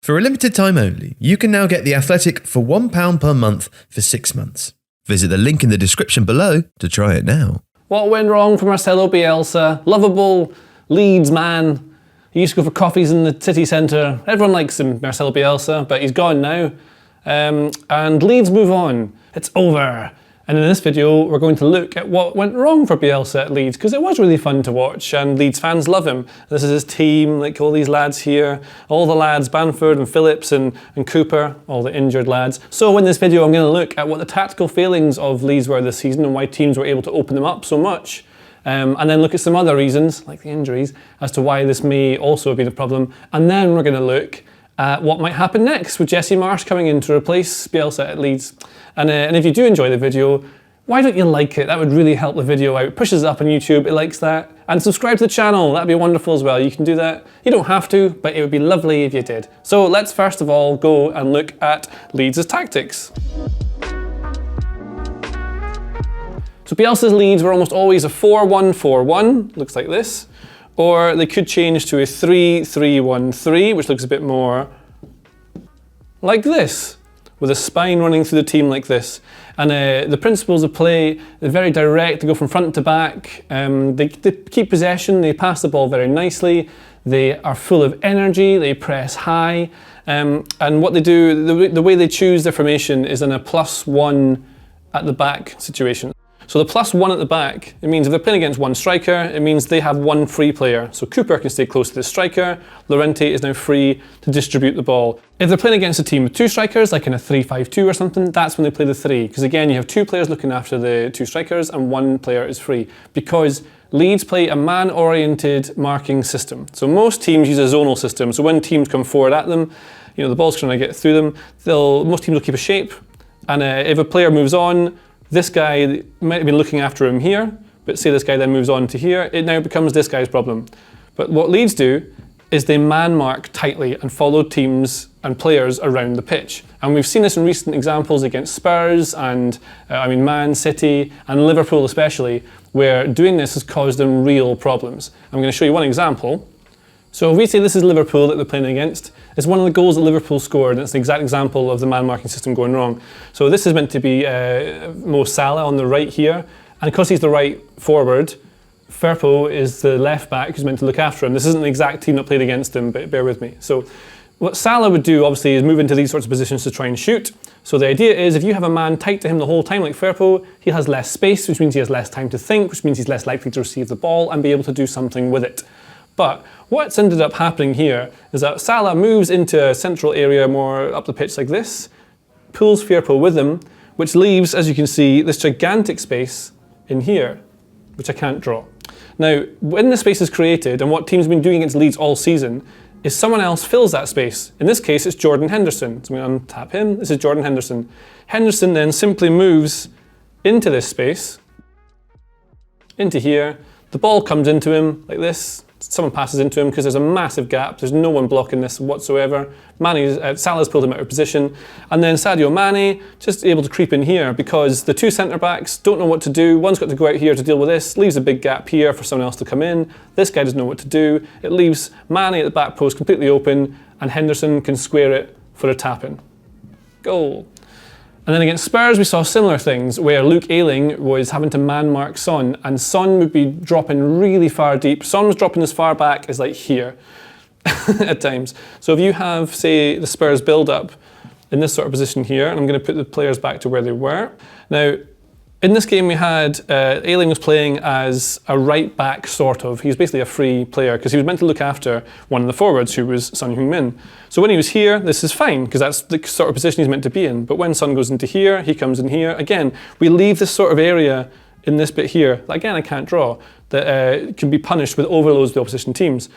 For a limited time only, you can now get The Athletic for £1 per month for 6 months. Visit the link in the description below to try it now. What went wrong for Marcelo Bielsa? Lovable Leeds man. He used to go for coffees in the city centre. Everyone likes him, Marcelo Bielsa, but he's gone now. And Leeds move on. It's over. And in this video, we're going to look at what went wrong for Bielsa at Leeds, because it was really fun to watch, and Leeds fans love him. This is his team, like all these lads here, all the lads, Bamford and Phillips and Cooper, all the injured lads. So in this video, I'm going to look at what the tactical failings of Leeds were this season and why teams were able to open them up so much. And then look at some other reasons, like the injuries, as to why this may also have been a problem. And then we're going to look at what might happen next with Jesse Marsh coming in to replace Bielsa at Leeds. And if you do enjoy the video, why don't you like it? That would really help the video out. It pushes it up on YouTube, it likes that. And subscribe to the channel, that'd be wonderful as well. You can do that. You don't have to, but it would be lovely if you did. So let's first of all go and look at Leeds' tactics. So Bielsa's Leeds were almost always a 4-1-4-1, looks like this. Or they could change to a 3-3-1-3, which looks a bit more like this, with a spine running through the team like this. And the principles of play are very direct. They go from front to back. They keep possession. They pass the ball very nicely. They are full of energy. They press high. And what they do, the way they choose their formation is in a +1 at the back situation. So the +1 at the back, it means if they're playing against one striker, it means they have one free player. So Cooper can stay close to the striker. Llorente is now free to distribute the ball. If they're playing against a team with two strikers, like in a 3-5-2 or something, that's when they play the 3. Because again, you have two players looking after the two strikers and one player is free. Because Leeds play a man-oriented marking system. So most teams use a zonal system. So when teams come forward at them, you know, the ball's trying to get through them, most teams will keep a shape. And if a player moves on, this guy might have been looking after him here, but say this guy then moves on to here, it now becomes this guy's problem. But what Leeds do is they man mark tightly and follow teams and players around the pitch. And we've seen this in recent examples against Spurs and Man City and Liverpool especially, where doing this has caused them real problems. I'm going to show you one example. So if we say this is Liverpool that they're playing against, it's one of the goals that Liverpool scored, and it's an exact example of the man-marking system going wrong. So this is meant to be Mo Salah on the right here, and because he's the right forward, Firpo is the left-back who's meant to look after him. This isn't the exact team that played against him, but bear with me. So what Salah would do, obviously, is move into these sorts of positions to try and shoot. So the idea is if you have a man tight to him the whole time, like Firpo, he has less space, which means he has less time to think, which means he's less likely to receive the ball and be able to do something with it. But what's ended up happening here is that Salah moves into a central area more up the pitch like this, pulls Firpo with him, which leaves, as you can see, this gigantic space in here, which I can't draw. Now, when the space is created, and what teams have been doing against Leeds all season, is someone else fills that space. In this case, it's Jordan Henderson. So I'm going to untap him. This is Jordan Henderson. Henderson then simply moves into this space, into here. The ball comes into him like this. Someone passes into him because there's a massive gap. There's no one blocking this whatsoever. Salah's pulled him out of position. And then Sadio Mane just able to creep in here because the two centre-backs don't know what to do. One's got to go out here to deal with this. Leaves a big gap here for someone else to come in. This guy doesn't know what to do. It leaves Mane at the back post completely open and Henderson can square it for a tap-in. Goal. And then against Spurs, we saw similar things where Luke Ayling was having to man-mark Son, and Son would be dropping really far deep. Son was dropping as far back as like here at times. So if you have, say, the Spurs build-up in this sort of position here, and I'm going to put the players back to where they were. Now, in this game we had, Ayling was playing as a right-back sort of. He was basically a free player because he was meant to look after one of the forwards who was Son Heung-min. So when he was here, this is fine because that's the sort of position he's meant to be in. But when Son goes into here, he comes in here. Again, we leave this sort of area in this bit here, that again I can't draw, that can be punished with overloads of the opposition teams.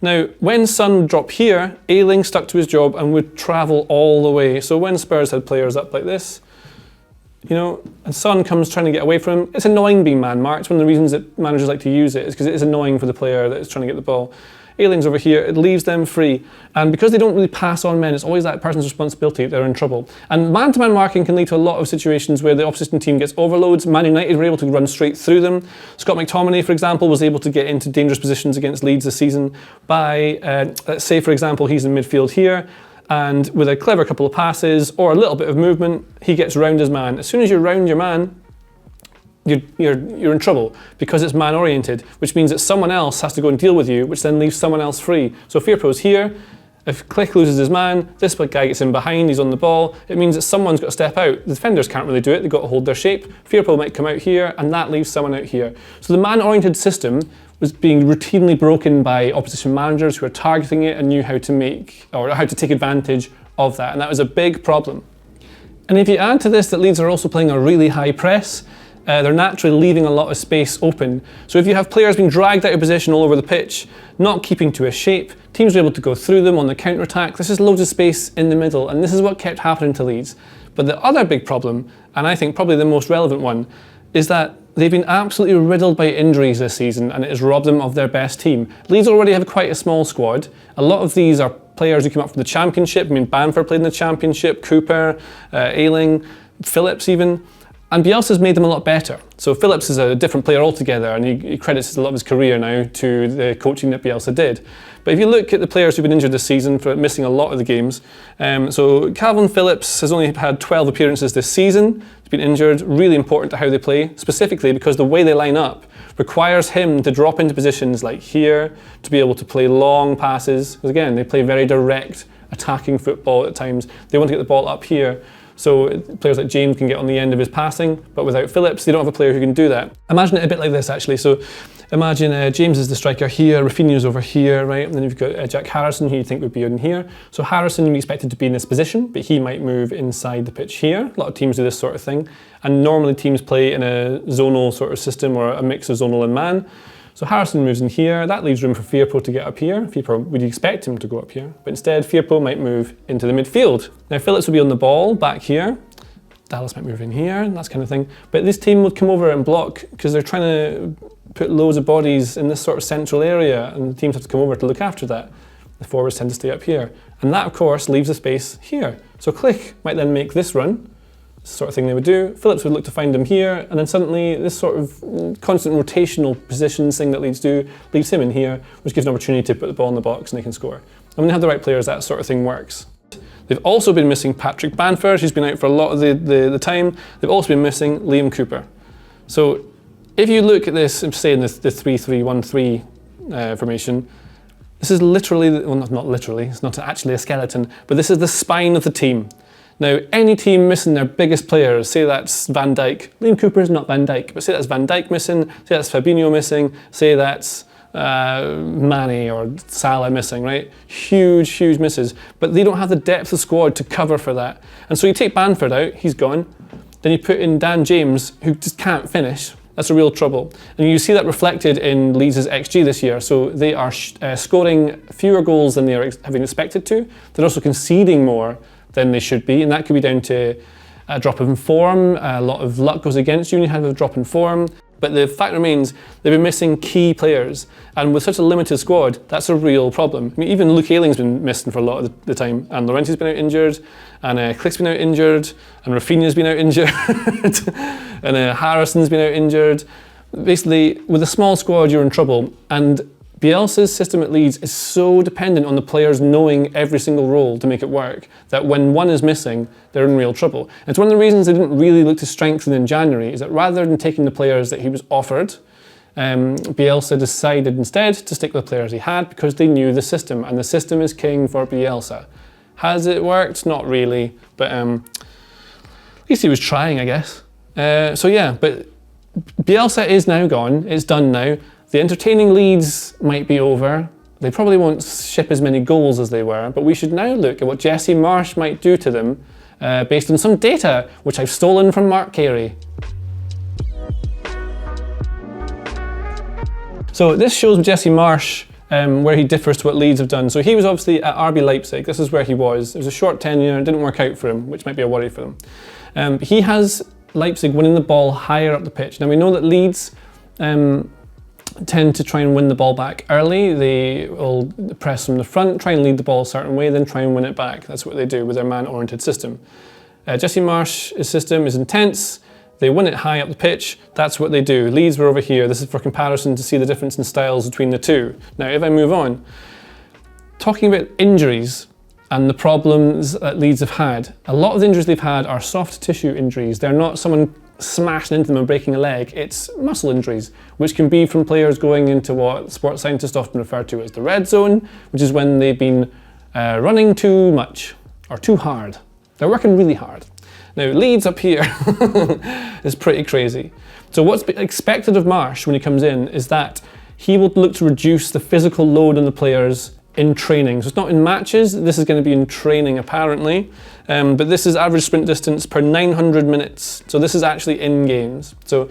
Now, when Son would drop here, Ayling stuck to his job and would travel all the way. So when Spurs had players up like this, you know, and Son comes trying to get away from him. It's annoying being man-marked. One of the reasons that managers like to use it is because it is annoying for the player that is trying to get the ball. Ayling's over here, it leaves them free. And because they don't really pass on men, it's always that person's responsibility if they're in trouble. And man-to-man marking can lead to a lot of situations where the opposition team gets overloads. Man United were able to run straight through them. Scott McTominay, for example, was able to get into dangerous positions against Leeds this season by, let's say, for example, he's in midfield here. and with a clever couple of passes or a little bit of movement, he gets round his man. As soon as you're round your man, you're in trouble because it's man-oriented, which means that someone else has to go and deal with you, which then leaves someone else free. So Firpo's here. If Click loses his man, this guy gets in behind, he's on the ball. It means that someone's got to step out. The defenders can't really do it, they've got to hold their shape. Firpo might come out here, and that leaves someone out here. So the man-oriented system was being routinely broken by opposition managers who were targeting it and knew how to take advantage of that, and that was a big problem. And if you add to this that Leeds are also playing a really high press, they're naturally leaving a lot of space open. So if you have players being dragged out of position all over the pitch, not keeping to a shape, teams are able to go through them on the counter-attack. There's just loads of space in the middle, and this is what kept happening to Leeds. But the other big problem, and I think probably the most relevant one, is that they've been absolutely riddled by injuries this season, and it has robbed them of their best team. Leeds already have quite a small squad. A lot of these are players who came up from the Championship. I mean, Bamford played in the Championship, Cooper, Ayling, Phillips even. And Bielsa's made them a lot better. So Phillips is a different player altogether, and he credits a lot of his career now to the coaching that Bielsa did. But if you look at the players who've been injured this season for missing a lot of the games, so Calvin Phillips has only had 12 appearances this season. He's been injured, really important to how they play, specifically because the way they line up requires him to drop into positions like here, to be able to play long passes. Because again, they play very direct, attacking football at times. They want to get the ball up here. So players like James can get on the end of his passing, but without Phillips, they don't have a player who can do that. Imagine it a bit like this, actually. So imagine James is the striker here, Rafinha's over here, right? And then you've got Jack Harrison, who you think would be in here. So Harrison would be expected to be in this position, but he might move inside the pitch here. A lot of teams do this sort of thing. And normally teams play in a zonal sort of system or a mix of zonal and man. So Harrison moves in here, that leaves room for Firpo to get up here. Firpo, would you expect him to go up here? But instead, Firpo might move into the midfield. Now Phillips will be on the ball back here. Dallas might move in here, and that kind of thing. But this team would come over and block because they're trying to put loads of bodies in this sort of central area, and the teams have to come over to look after that. The forwards tend to stay up here. And that, of course, leaves a space here. So Click might then make this run, sort of thing they would do. Phillips would look to find him here, and then suddenly this sort of constant rotational positions thing that Leeds do leaves him in here, which gives an opportunity to put the ball in the box and they can score. And when they have the right players, that sort of thing works. They've also been missing Patrick Bamford, who's been out for a lot of the time. They've also been missing Liam Cooper. So if you look at this, say in the 3-3-1-3 formation, this is literally, well not literally, it's not actually a skeleton, but this is the spine of the team. Now, any team missing their biggest players, say that's Van Dijk. Liam Cooper is not Van Dijk, but say that's Van Dijk missing, say that's Fabinho missing, say that's Mane or Salah missing, right? Huge, huge misses. But they don't have the depth of squad to cover for that. And so you take Bamford out, he's gone. Then you put in Dan James, who just can't finish. That's a real trouble. And you see that reflected in Leeds' XG this year. So they are scoring fewer goals than they are having expected to. They're also conceding more than they should be, and that could be down to a drop in form. A lot of luck goes against you when you have a drop in form. But the fact remains, they've been missing key players, and with such a limited squad, that's a real problem. I mean, even Luke Ayling's been missing for a lot of the time, and Llorente's been out injured, and Click's been out injured, and Rafinha's been out injured, and Harrison's been out injured. Basically, with a small squad, you're in trouble, and Bielsa's system at Leeds is so dependent on the players knowing every single role to make it work that when one is missing, they're in real trouble. And it's one of the reasons they didn't really look to strengthen in January, is that rather than taking the players that he was offered, Bielsa decided instead to stick with the players he had because they knew the system, and the system is king for Bielsa. Has it worked? Not really, but at least he was trying, I guess. So yeah, but Bielsa is now gone, it's done now. The entertaining Leeds might be over. They probably won't ship as many goals as they were, but we should now look at what Jesse Marsh might do to them based on some data which I've stolen from Mark Carey. So this shows Jesse Marsh where he differs to what Leeds have done. So he was obviously at RB Leipzig. This is where he was. It was a short tenure, it didn't work out for him, which might be a worry for them. He has Leipzig winning the ball higher up the pitch. Now we know that Leeds tend to try and win the ball back early. They will press from the front, try and lead the ball a certain way, then try and win it back. That's what they do with their man-oriented system. Jesse Marsh's system is intense. They win it high up the pitch. That's what they do. Leeds were over here. This is for comparison to see the difference in styles between the two. Now, if I move on, talking about injuries and the problems that Leeds have had. A lot of the injuries they've had are soft tissue injuries. They're not someone smashing into them and breaking a leg. It's muscle injuries, which can be from players going into what sports scientists often refer to as the red zone, which is when they've been running too much or too hard. They're working really hard. Now, Leeds up here is pretty crazy. So what's expected of Marsh when he comes in is that he will look to reduce the physical load on the players in training. So it's not in matches, this is going to be in training apparently, but this is average sprint distance per 900 minutes. So this is actually in games. So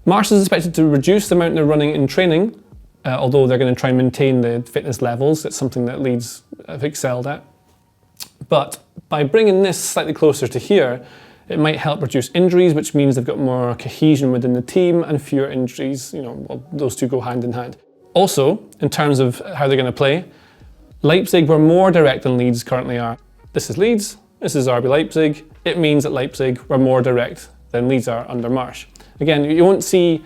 Marsh is expected to reduce the amount they're running in training, although they're going to try and maintain the fitness levels. It's something that Leeds have excelled at. But by bringing this slightly closer to here, it might help reduce injuries, which means they've got more cohesion within the team and fewer injuries. You know, well, those two go hand in hand. Also, in terms of how they're going to play, Leipzig were more direct than Leeds currently are. This is Leeds, this is RB Leipzig. It means that Leipzig were more direct than Leeds are under Marsh. Again, you won't see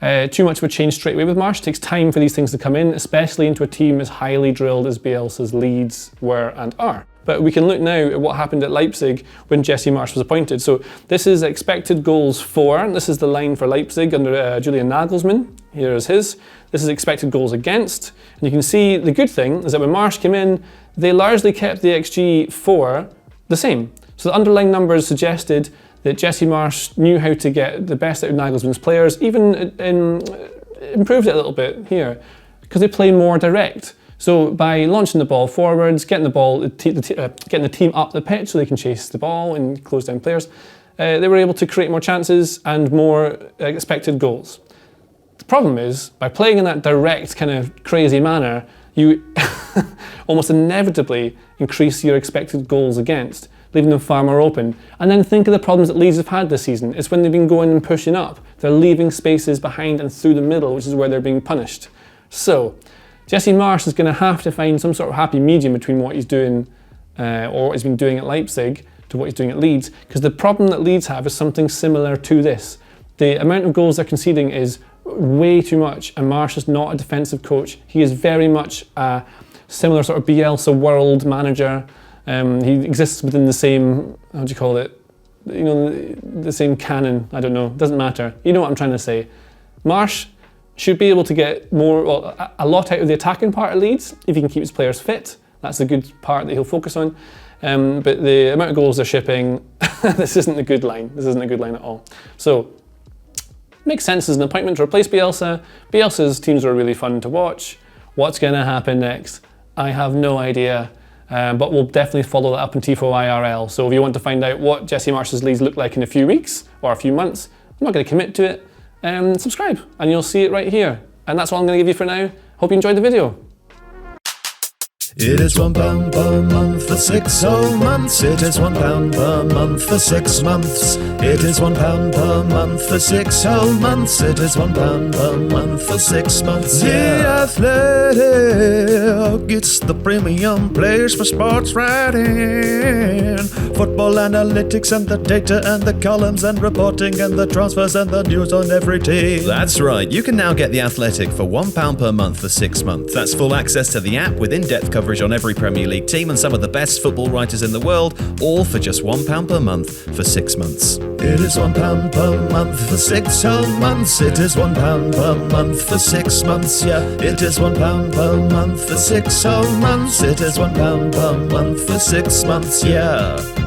too much of a change straight away with Marsh. It takes time for these things to come in, especially into a team as highly drilled as Bielsa's Leeds were and are. But we can look now at what happened at Leipzig when Jesse Marsh was appointed. So this is expected goals for, this is the line for Leipzig under Julian Nagelsmann. Here is his. This is expected goals against. And you can see the good thing is that when Marsh came in, they largely kept the XG for the same. So the underlying numbers suggested that Jesse Marsh knew how to get the best out of Nagelsmann's players, even improved it a little bit here, because they play more direct. So by launching the ball forwards, getting the team up the pitch so they can chase the ball and close down players, they were able to create more chances and more expected goals. The problem is, by playing in that direct kind of crazy manner, you almost inevitably increase your expected goals against, leaving them far more open. And then think of the problems that Leeds have had this season. It's when they've been going and pushing up. They're leaving spaces behind and through the middle, which is where they're being punished. So Jesse Marsh is going to have to find some sort of happy medium between what he's doing or what he's been doing at Leipzig to what he's doing at Leeds, because the problem that Leeds have is something similar to this. The amount of goals they're conceding is way too much, and Marsh is not a defensive coach. He is very much a similar sort of Bielsa world manager. He exists within the same, how do you call it? You know, the same canon. I don't know, doesn't matter. You know what I'm trying to say. Marsh should be able to get more, well, a lot out of the attacking part of Leeds if he can keep his players fit. That's the good part that he'll focus on. But the amount of goals they're shipping, this isn't a good line. This isn't a good line at all. So, makes sense as an appointment to replace Bielsa. Bielsa's teams are really fun to watch. What's going to happen next? I have no idea. But we'll definitely follow that up in Tifo IRL. So if you want to find out what Jesse Marsh's Leeds look like in a few weeks or a few months, I'm not going to commit to it, subscribe and you'll see it right here. And that's all I'm going to give you for now. Hope you enjoyed the video. It is £1 per month for 6 whole months. It is £1 per month for 6 months. It is £1 per month for 6 whole months. It is £1 per month for 6 months. The Athletic, it's the premium place for sports writing, football analytics and the data and the columns and reporting and the transfers and the news on every team. That's right. You can now get The Athletic for £1 per month for 6 months. That's full access to the app with in-depth coverage on every Premier League team and some of the best football writers in the world, all for just £1 per month for 6 months. It is £1 per month for 6 whole months. It is £1 per month for 6 months. Yeah, it is £1 per month for 6 whole months. It is £1 per month for 6 months. Yeah.